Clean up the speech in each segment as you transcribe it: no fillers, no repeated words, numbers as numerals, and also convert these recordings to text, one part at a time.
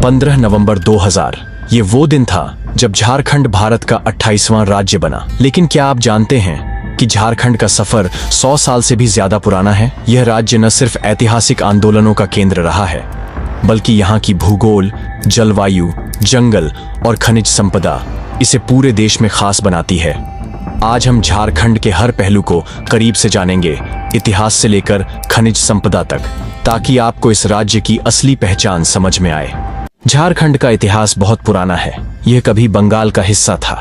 15 नवंबर 2000 ये वो दिन था जब झारखंड भारत का 28वां राज्य बना। लेकिन क्या आप जानते हैं कि झारखंड का सफर 100 साल से भी ज्यादा पुराना है। यह राज्य न सिर्फ ऐतिहासिक आंदोलनों का केंद्र रहा है, बल्कि यहाँ की भूगोल, जलवायु, जंगल और खनिज संपदा इसे पूरे देश में खास बनाती है। आज हम झारखंड के हर पहलू को करीब से जानेंगे, इतिहास से लेकर खनिज संपदा तक, ताकि आपको इस राज्य की असली पहचान समझ में आए। झारखंड का इतिहास बहुत पुराना है। यह कभी बंगाल का हिस्सा था।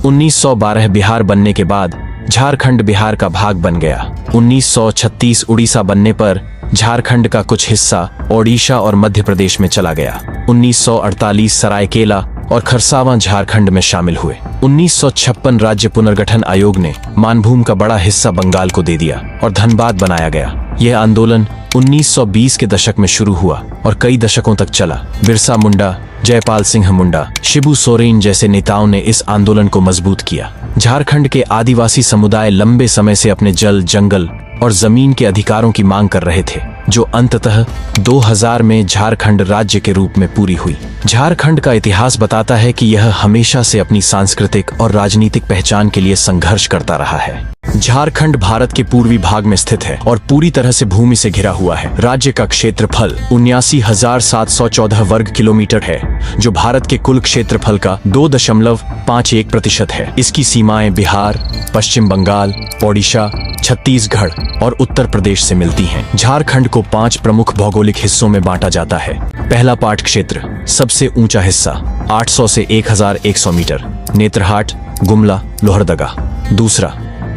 1912 बिहार बनने के बाद झारखंड बिहार का भाग बन गया। 1936 उड़ीसा बनने पर झारखंड का कुछ हिस्सा ओडिशा और मध्य प्रदेश में चला गया। 1948 सरायकेला और खरसावां झारखंड में शामिल हुए। 1956 राज्य पुनर्गठन आयोग ने मानभूम का बड़ा हिस्सा बंगाल को दे दिया और धनबाद बनाया गया। यह आंदोलन 1920 के दशक में शुरू हुआ और कई दशकों तक चला। बिरसा मुंडा, जयपाल सिंह मुंडा, शिबू सोरेन जैसे नेताओं ने इस आंदोलन को मजबूत किया। झारखंड के आदिवासी समुदाय लंबे समय से अपने जल, जंगल और जमीन के अधिकारों की मांग कर रहे थे, जो अंततः 2000 में झारखंड राज्य के रूप में पूरी हुई। झारखंड का इतिहास बताता है कि यह हमेशा से अपनी सांस्कृतिक और राजनीतिक पहचान के लिए संघर्ष करता रहा है। झारखंड भारत के पूर्वी भाग में स्थित है और पूरी तरह से भूमि से घिरा हुआ है। राज्य का क्षेत्रफल 79,714 वर्ग किलोमीटर है, जो भारत के कुल क्षेत्रफल का 2.51% है। इसकी सीमाएं बिहार, पश्चिम बंगाल, ओडिशा, छत्तीसगढ़ और उत्तर प्रदेश से मिलती हैं। झारखंड को 5 प्रमुख भौगोलिक हिस्सों में बांटा जाता है। पहला पाट क्षेत्र, सबसे ऊंचा हिस्सा 800 से 1100 मीटर, नेत्रहाट, गुमला, लोहरदगा। दूसरा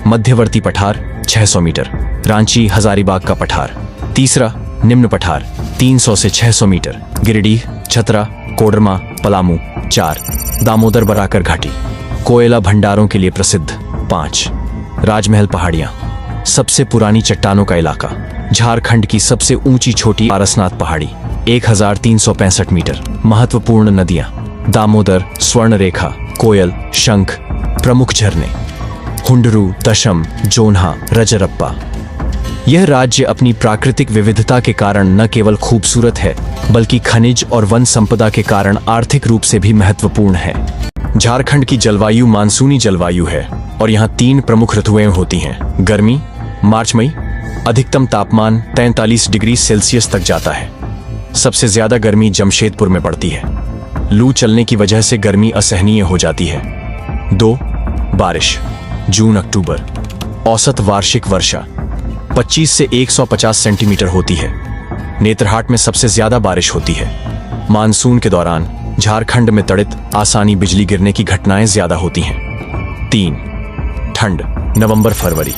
मध्यवर्ती पठार 600 मीटर, रांची, हजारीबाग का पठार। तीसरा निम्न पठार 300 से 600 मीटर, गिरिडीह, छतरा, कोडरमा, पलामू। 4 दामोदर बराकर घाटी, कोयला भंडारों के लिए प्रसिद्ध। 5 राजमहल पहाड़ियां, सबसे पुरानी चट्टानों का इलाका। झारखंड की सबसे ऊंची छोटी पारसनाथ पहाड़ी 1365 मीटर। महत्वपूर्ण नदियां दामोदर, स्वर्णरेखा, कोयल, शंख। प्रमुख झरने हुंडरू, दशम, जोन्हा, रजरप्पा। यह राज्य अपनी प्राकृतिक विविधता के कारण न केवल खूबसूरत है, बल्कि खनिज और वन संपदा के कारण आर्थिक रूप से भी महत्वपूर्ण है। झारखंड की जलवायु मानसूनी जलवायु है और यहाँ 3 प्रमुख ऋतुएं होती हैं। गर्मी मार्च मई, अधिकतम तापमान 43 डिग्री सेल्सियस तक जाता है। सबसे ज्यादा गर्मी जमशेदपुर में पड़ती है। लू चलने की वजह से गर्मी असहनीय हो जाती है। 2 बारिश जून अक्टूबर, औसत वार्षिक वर्षा 25 से 150 सेंटीमीटर होती है। नेत्रहाट में सबसे ज्यादा बारिश होती है। मानसून के दौरान झारखंड में तड़ित आसानी बिजली गिरने की घटनाएं ज्यादा होती हैं। 3 ठंड नवंबर फरवरी,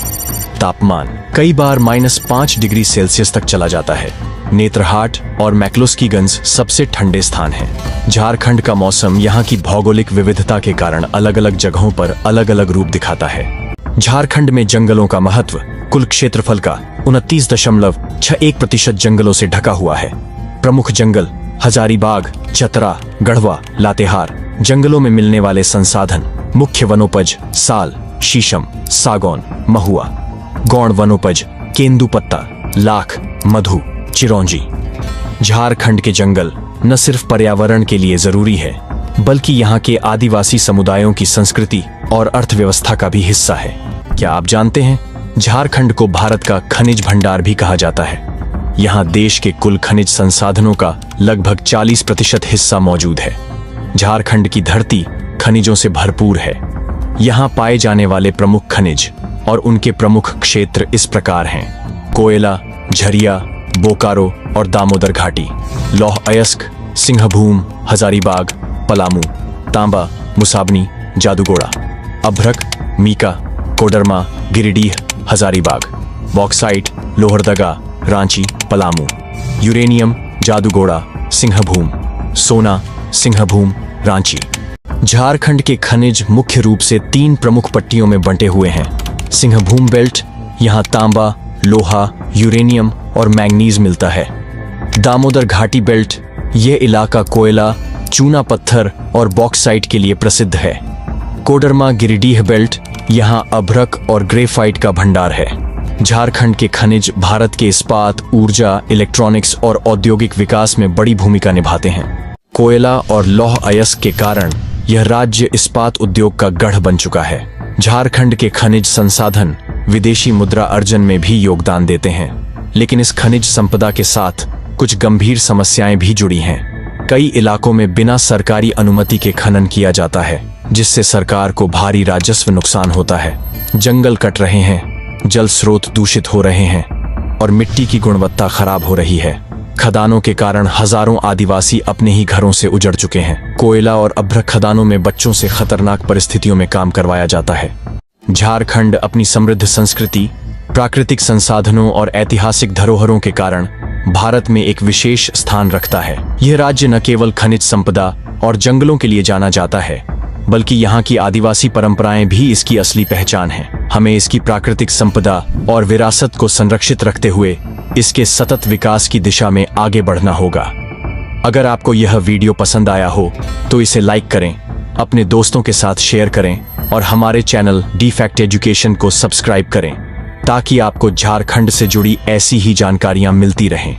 तापमान कई बार -5 डिग्री सेल्सियस तक चला जाता है। नेत्रहाट और मैक्लोस्कीगंज सबसे ठंडे स्थान हैं। झारखंड का मौसम यहाँ की भौगोलिक विविधता के कारण अलग अलग जगहों पर अलग अलग रूप दिखाता है। झारखंड में जंगलों का महत्व कुल क्षेत्रफल का 29.61% जंगलों से ढका हुआ है। प्रमुख जंगल हजारीबाग, चतरा, गढ़वा, लातेहार। जंगलों में मिलने वाले संसाधन मुख्य वनोपज साल, शीशम, सागौन, महुआ। गौण वनोपज केंदुपत्ता, लाख, मधु, चिरौंजी। झारखंड के जंगल न सिर्फ पर्यावरण के लिए जरूरी है, बल्कि यहाँ के आदिवासी समुदायों की संस्कृति और अर्थव्यवस्था का भी हिस्सा है। क्या आप जानते हैं, झारखंड को भारत का खनिज भंडार भी कहा जाता है। यहाँ देश के कुल खनिज संसाधनों का लगभग 40% हिस्सा मौजूद है। झारखंड की धरती खनिजों से भरपूर है। यहाँ पाए जाने वाले प्रमुख खनिज और उनके प्रमुख क्षेत्र इस प्रकार हैं: कोयला, झरिया, बोकारो और दामोदर घाटी, लौह अयस्क, सिंहभूम, हजारीबाग, पलामू, तांबा, मुसाबनी, जादूगोड़ा, अभ्रक, मीका, कोडरमा, गिरिडीह, हजारीबाग, बॉक्साइट, लोहरदगा, रांची, पलामू, यूरेनियम, जादूगोड़ा, सिंहभूम, सोना, सिंहभूम, रांची। झारखंड के खनिज मुख्य रूप से 3 प्रमुख पट्टियों में बंटे हुए हैं। सिंहभूम बेल्ट, यहाँ तांबा, लोहा, यूरेनियम और मैंगनीज मिलता है। दामोदर घाटी बेल्ट, यह इलाका कोयला, चूना पत्थर और बॉक्साइट के लिए प्रसिद्ध है। कोडरमा गिरिडीह बेल्ट, यहाँ अभ्रक और ग्रेफाइट का भंडार है। झारखंड के खनिज भारत के इस्पात, ऊर्जा, इलेक्ट्रॉनिक्स और औद्योगिक विकास में बड़ी भूमिका निभाते हैं। कोयला और लौह अयस्क के कारण यह राज्य इस्पात उद्योग का गढ़ बन चुका है। झारखंड के खनिज संसाधन विदेशी मुद्रा अर्जन में भी योगदान देते हैं, लेकिन इस खनिज संपदा के साथ कुछ गंभीर समस्याएं भी जुड़ी हैं। कई इलाकों में बिना सरकारी अनुमति के खनन किया जाता है, जिससे सरकार को भारी राजस्व नुकसान होता है। जंगल कट रहे हैं, जल स्रोत दूषित हो रहे हैं और मिट्टी की गुणवत्ता खराब हो रही है। खदानों के कारण हजारों आदिवासी अपने ही घरों से उजड़ चुके हैं। कोयला और अभ्रक खदानों में बच्चों से खतरनाक परिस्थितियों में काम करवाया जाता है। झारखंड अपनी समृद्ध संस्कृति, प्राकृतिक संसाधनों और ऐतिहासिक धरोहरों के कारण भारत में एक विशेष स्थान रखता है। यह राज्य न केवल खनिज संपदा और जंगलों के लिए जाना जाता है, बल्कि यहाँ की आदिवासी परंपराएं भी इसकी असली पहचान हैं। हमें इसकी प्राकृतिक संपदा और विरासत को संरक्षित रखते हुए इसके सतत विकास की दिशा में आगे बढ़ना होगा। अगर आपको यह वीडियो पसंद आया हो तो इसे लाइक करें, अपने दोस्तों के साथ शेयर करें और हमारे चैनल डी फैक्ट एजुकेशन को सब्सक्राइब करें, ताकि आपको झारखंड से जुड़ी ऐसी ही जानकारियां मिलती रहें।